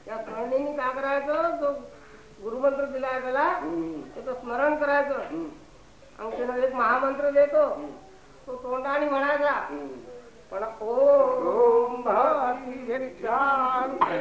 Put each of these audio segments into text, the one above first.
त्या स्मरणीने काय करायचं, जो गुरुमंत्र दिलाय त्याला त्याचं स्मरण करायचं. अंगठीनं एक महामंत्र देतो, तो तोंडाने म्हणायचा. पण ओम भावी शांती.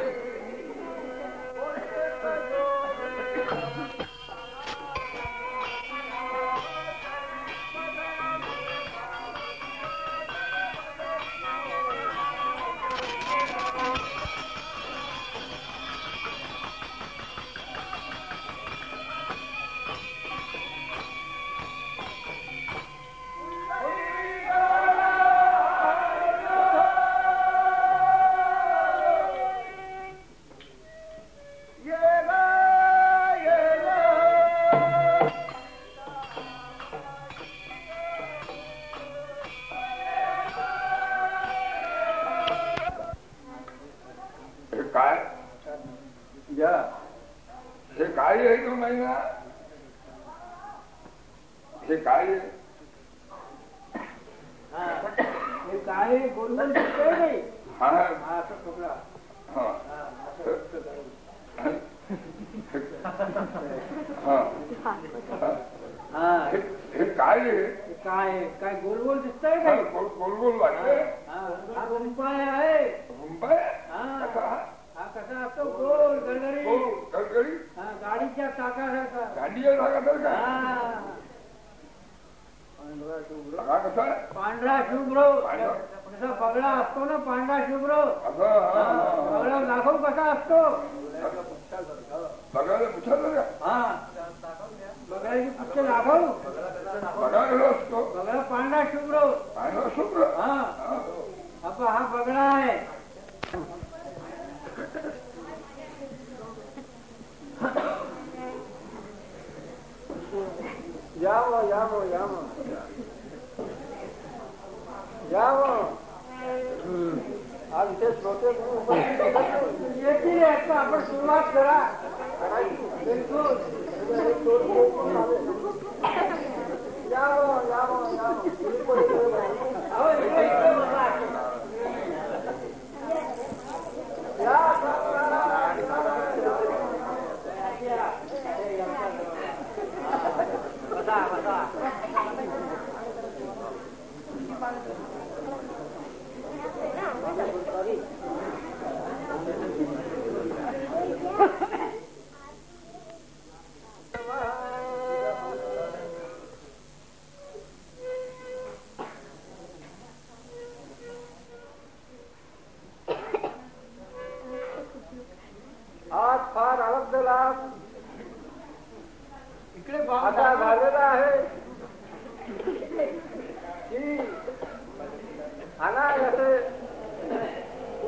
हे काय आहे तो महिना, हे काय आहे, हे काय गोलगोल दिसतंय नाही. हा असं पकडा. हे काय आहे, काय काय गोलगोल दिसतंय काय. गोलगोल वाटतंय. हा रुंपाय आहे. रुंपाय हा कसा असतो गोल गडगडी. गडगडी गाडीच्या चाकासारखा. गाडीच्या चाकासारखा. कसा पांढरा शुभ्र. जसा बगळा असतो ना पांढरा शुभ्र. बगळा दाखव कसा असतो. बघायला पुछायला का. बगळ्याची पुच्छ दाखव. बघायला असतो. बगळा पांढरा शुभ्र. पांढरा शुभ्र. हा बगळा आहे. यावं यावं यावं यावं. आज इथे श्रोते येतील. आपण सुरुवात करा. यावं यावं आज फार आनंद लाभ इकडे आता झालेला आहे की अनायासे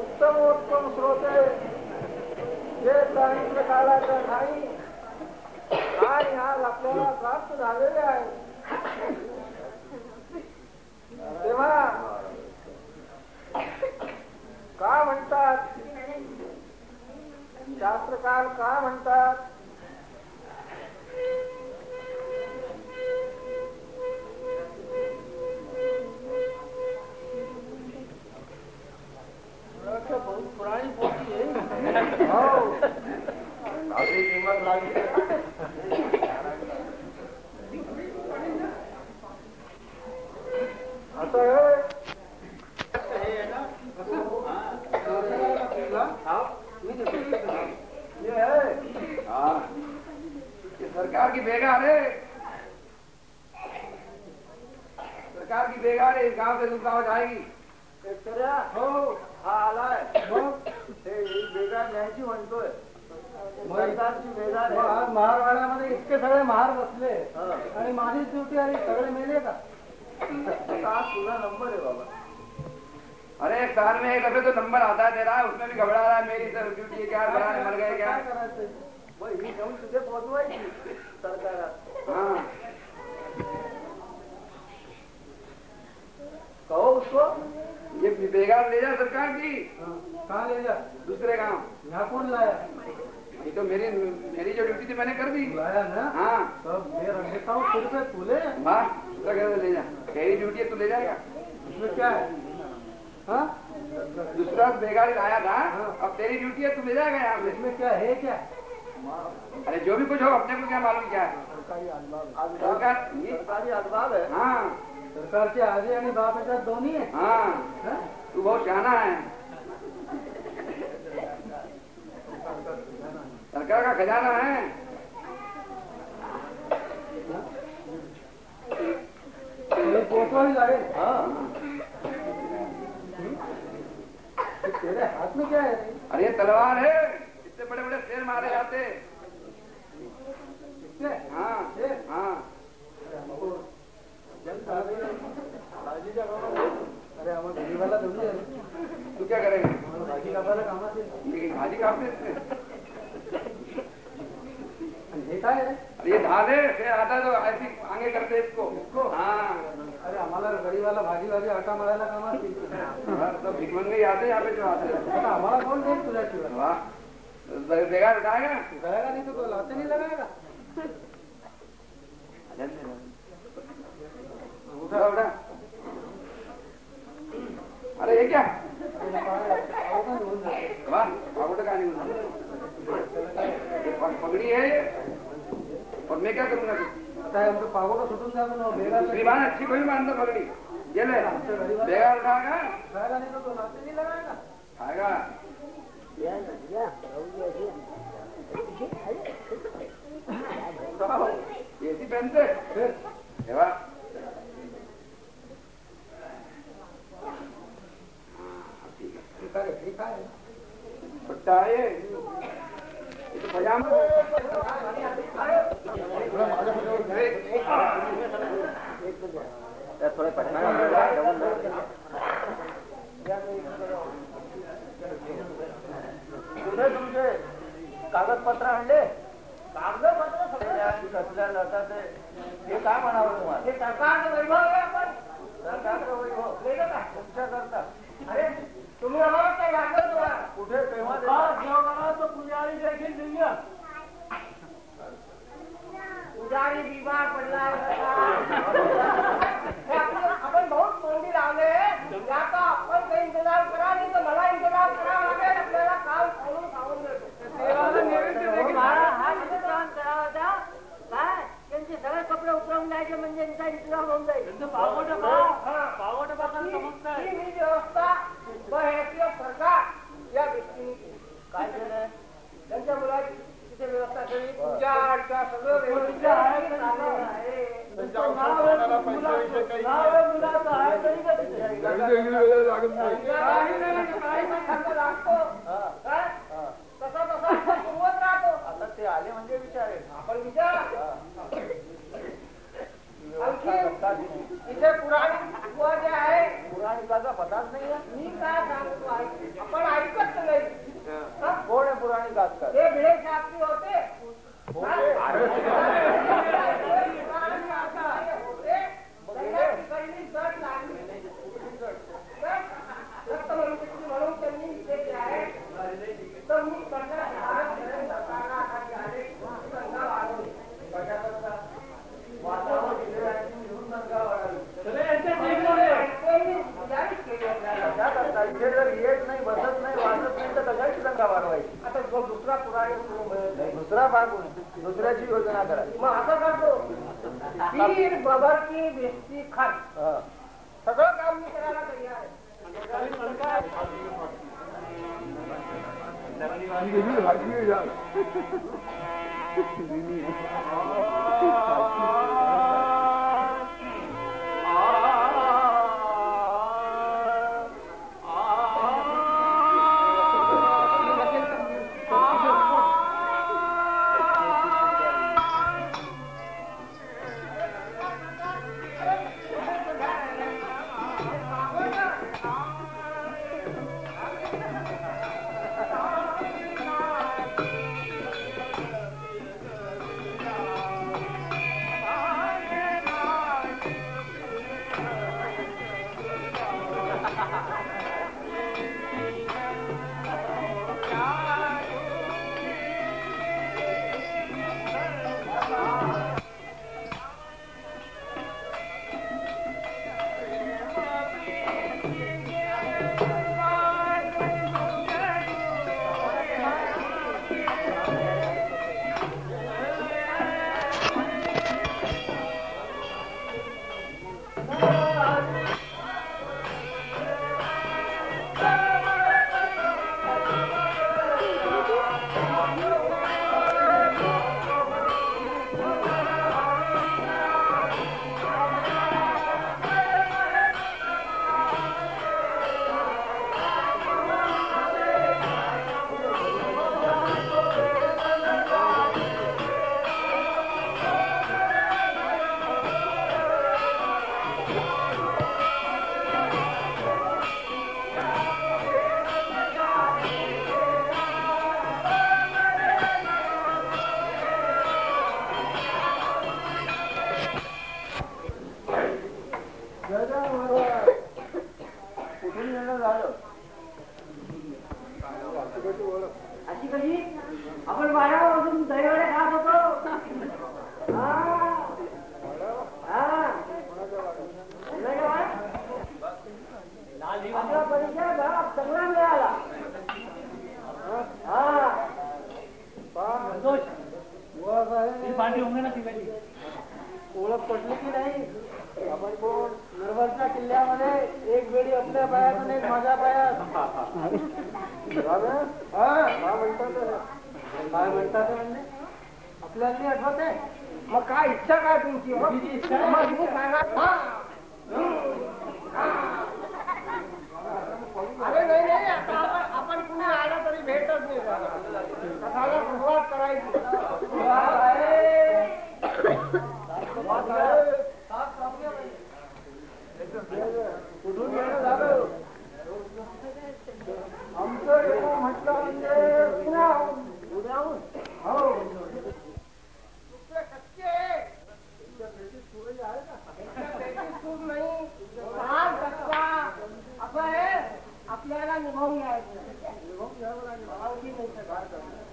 उत्तमोत्तम श्रोते जे सांगितलं काळाचं नाही आणि आज आपल्याला प्राप्त झालेले आहे. तेव्हा का म्हणतात, शास्त्रकार का म्हणतात, बहुत पुरानी पोथी है. हो काफी किंमत लागली. असं आहे सरकार की बेगार है. सरकार की बेगार है. इस गांव से दूसरे गांव जाएगी. हो हा आलाय. बेगार न्यायची म्हणतोय. सरकारची बेगार आहे. आज महारवाड्यामध्ये इतके सगळे महार बसले आणि माझीच ड्युटी आली. सगळे मेले का. तुझा नंबर आहे बाबा. अरे एक साल में एक दफे तो नंबर आता है तेरा, उसमें भी घबरा रहा है। मेरी ड्यूटी है क्या, बड़ा मर गए क्या? ही घेऊन तुझे पोहोचवायची सरकारात. हाँ कहो उसको ये बेगार ले जा सरकार की. कहाँ ले जा? दूसरे गांव. यहाँ कौन लाया? ये तो मेरी जो ड्यूटी थी मैंने कर दी. लाया ना? हाँ तब मैं रख देता हूँ सिर पे तूले. वाह, दूसरा कहते ले जा. तेरी ड्यूटी है, तू ले जाएगा. उसमें क्या है? हाँ? दूसरा बेगारी लाया था, अब तेरी ड्यूटी है, तू ले जाएगा यहाँ से. इसमें क्या है क्या? अरे जो भी कुछ हो, अपने को क्या मालूम क्या है. सरकारी अलबाब. सरकारी अलबाब है. हाँ सरकारचे आजी आणि बापाच्या दोन्ही आहे. हाँ तू बहुत शाना है. सरकार का खजाना है. पोचवावी लागेल. तेरे हाथ में क्या है? अरे ये तलवार है, इतने बड़े बड़े शेर मारे जाते. हाँ हाँ. अरे हमारे भाजीवाला दोन्ही आहे. तू क्या करेगा? भाजी कापायला कामात येईल. लेकिन भाजी काटते इसमें. हे काय आहे? अरे ये धार है, शेर आता तो ऐसी आगे करते इसको. हाँ अरे आम्हाला गरीवाला भाजी आटा मळायला कामात येईल. तो भिकमंगे आते यहाँ पे जो आते. आता आम्हाला कोण देईल तुझ्याशिवाय? वाह, बेगार उठाएगा. उठाएगा नहीं तो लाते नहीं लगाएगा. उठा उठा. अरे ये क्या? वाह, पागोटा का नहीं. पगड़ी है ये, और मैं क्या करूंगा? आता है हमको पागोटा सुटून जावे ना. बेगार श्रीमान अच्छी कोई बांधता पगड़ी. ये ले, बेगार उठाएगा. उठाएगा नहीं तो लाते नहीं लगाएगा. आएगा. ऐसी पहनते फिर वाह. ठीक है. पट्टा है ये तो पजामा. थोड़े पटना कुठे तुमचे कागदपत्र आणले? कागदपत्र कसल्या जातात हे काय म्हणावं तुम्हाला? हे सरकारचं वैभव आहे. आपण सरकारचं वैभव तुमच्या करता. अरे तुम्ही आम्हाला काय लागलं तुम्हाला? कुठे केव्हा तो पुजारी देखील दिव्य पुजारी बीमार पडला आपण बहुत तोंडी लावले. याचा आपण काही इंतजाम करा, नाही तर मला इंतजाम करावा लागेल. आपल्याला काल खाऊन देतो. त्यांचे सगळे कपडे उतरवून द्यायचे म्हणजे त्यांचा इंतजाम होऊन जाईल. ही व्यवस्था सरकार या व्यक्तीने काय केलं? त्यांच्या मुलाची तिथे व्यवस्था केली. पूजा अर्चा सगळं व्यवस्थित आहे. आता ते आले म्हणजे विचारेल. आपण विचार. इथे पुराणी बुवा जे आहे, पुराणिकाचा पताच नाही आहे. मी काय सांगतो आपण ऐकत नाही. कोण आहे पुराणिकात? ते भिडे शास्त्री होते. म्हणून त्यांनी इथे जे आहे तर मी इथे जर येत नाही, बसत नाही, वाजत नाही तर कशाची दंगा वाढवायची? आता जो दुसरा पुराणे दुसरा भाग दुसऱ्याची योजना करायची. मग असं करतो पीर बबर की बेस्ती खान सगळं काम मी करायला तयार आहे. अशी कशी आपण बाहेर बसून दहीवडे खात होतो. आपला परिचय चांगला मिळाला. ओळख पडली की नाही. आपण कोण नरवरच्या किल्ल्यामध्ये एक वेळी आपल्या पायात आणि एक माझ्या पायात. काय म्हणतात म्हणजे आपल्याला आठवत आहे. मग काय इच्छा काय तुमची. अरे नाही नाही आता आपण कुणी आलं तरी भेटच नाही. कथाला सुरुवात करायची. कुठून येणं झालं आमचं म्हटलं म्हणजे पुण्याहून. हो सूर नाही 6% असं आहे. आपल्याला निभावून घ्यायचं. निभावून घ्यावं लागेल. भावकी नाही तर काय करणार.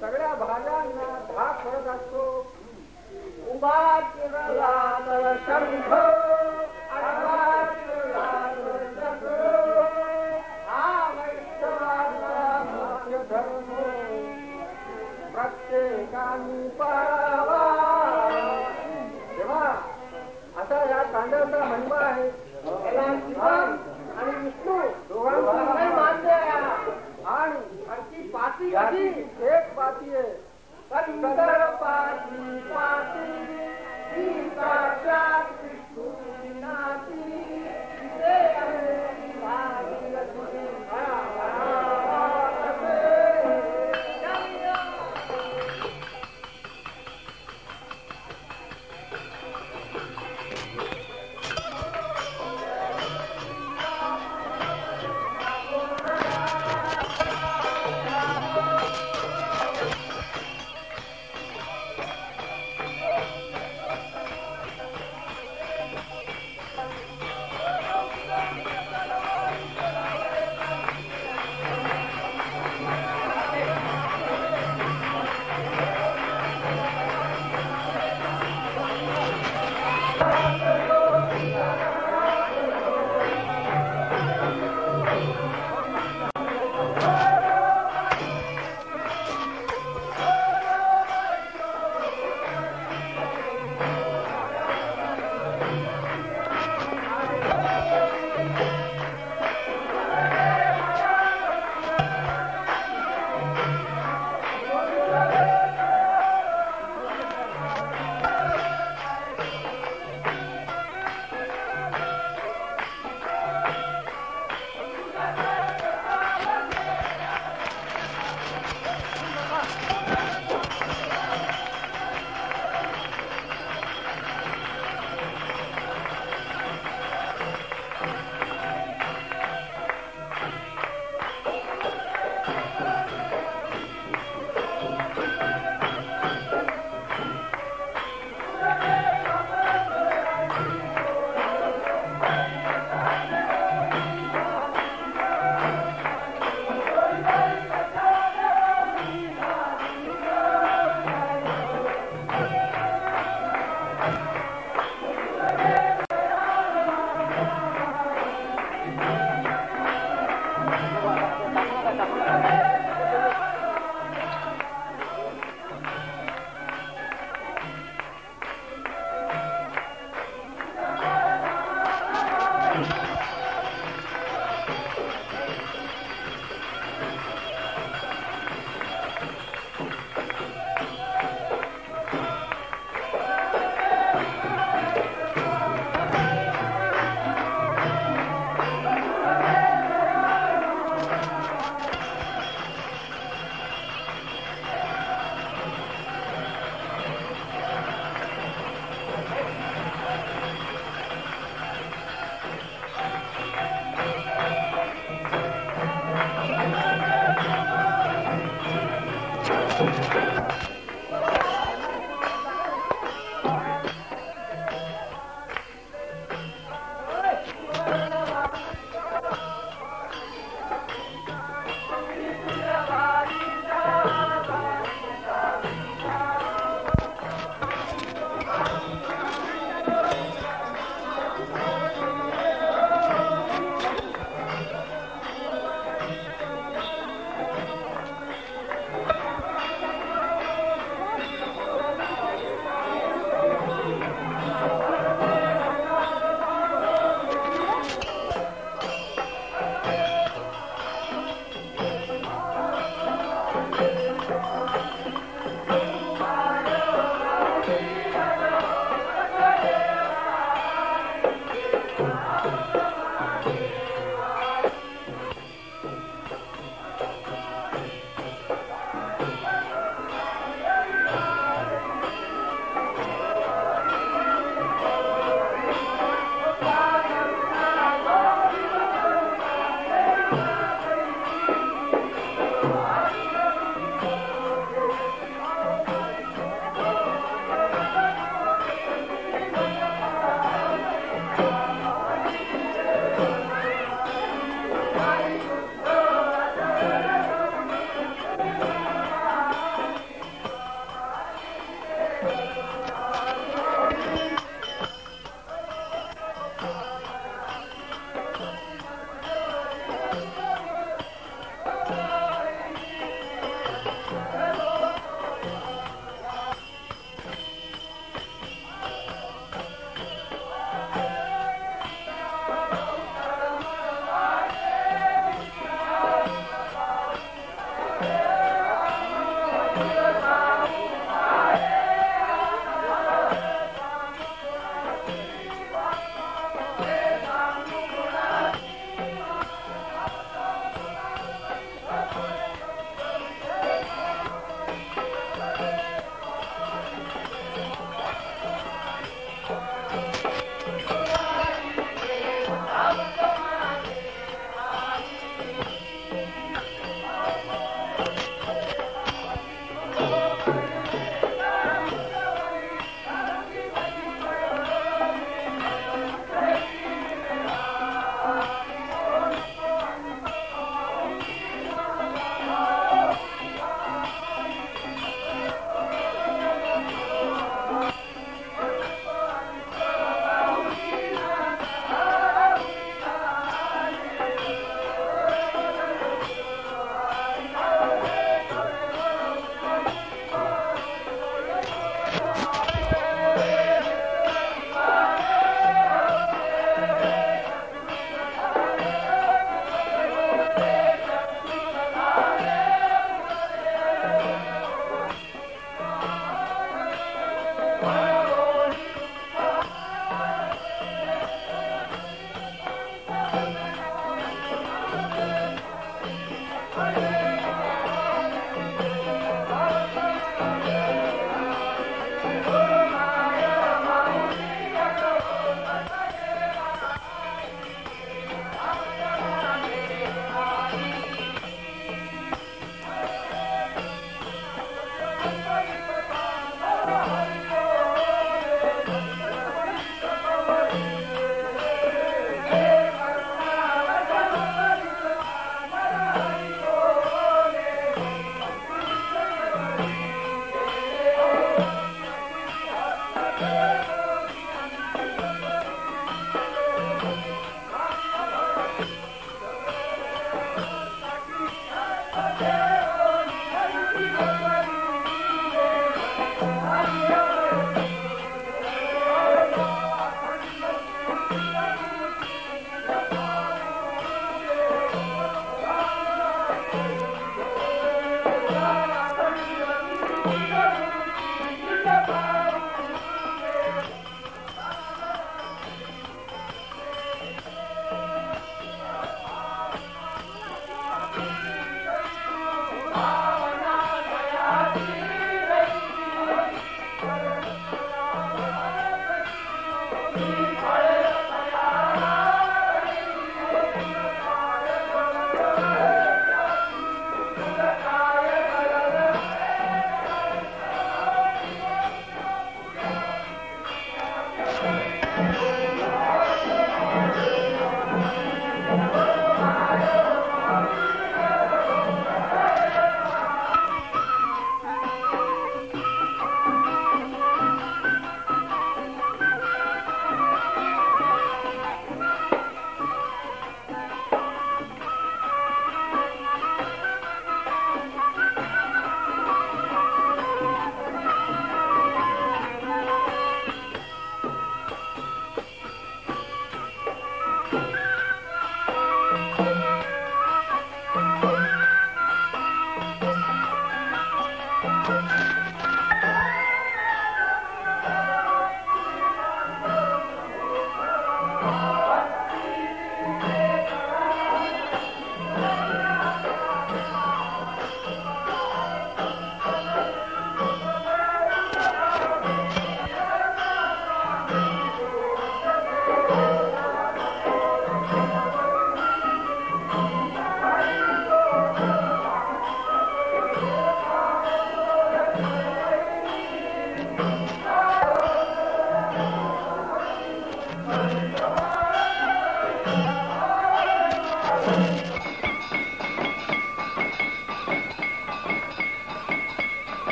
सगळ्या भाज्यांना भाग करत असतो. उभा केला शंख हा वैष्णवाचा मुख्य धर्म प्रत्येकाने पाळावा. तेव्हा आता या तांडवचा महिमा आहे. आणि विष्णू दोघांना मान्य आहे. आणि पाती एक पाती आहे. सुंदर पाती पाती साक्षात विष्णू नाती.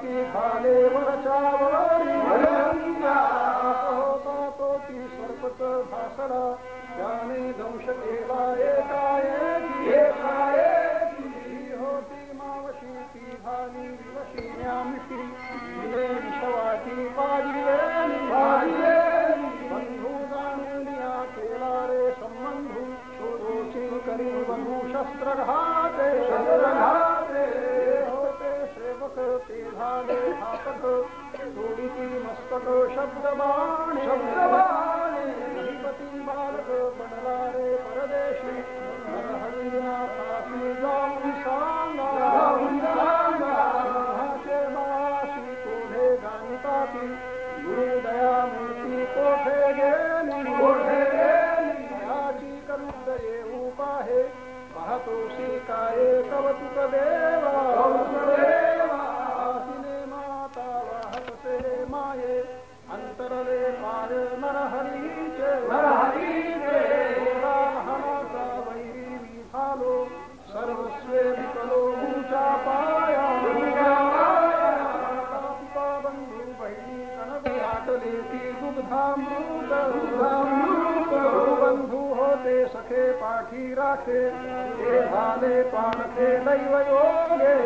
ती खाले वरच्यावरी होता तो ती सर्पच भासला त्याने दंश केला एकाएकी होती मावशी ती झाली विवशी न्यामिती विषवाची पाजिलेली बंधू जाणून या केला रे संबंधू रोची करी बंधू शस्त्रघाते होते सेवक ते झाले घातक सोडिती मस्तक शब्दबाणे गणपती बालक पडला रे परदेशी हरिनाथासी जाऊन सांगा माशी कोठे गाणिताती गुरुदया मूर्ती कोठे गेली दयाची करुद्द येऊ पाहे पाहतोशी काय कवतुक देवा माता वाहतसे माये अंतरले पार नरहरीचे लहानाचा वैरी विफालो सर्वस्वे विकलो मुचा पाया पिता बंधू बहिणी कणवी आटले ती दुग्धामृत बंधू होते सखे पाठी राखे ते झाले पाणखे दैवयोगे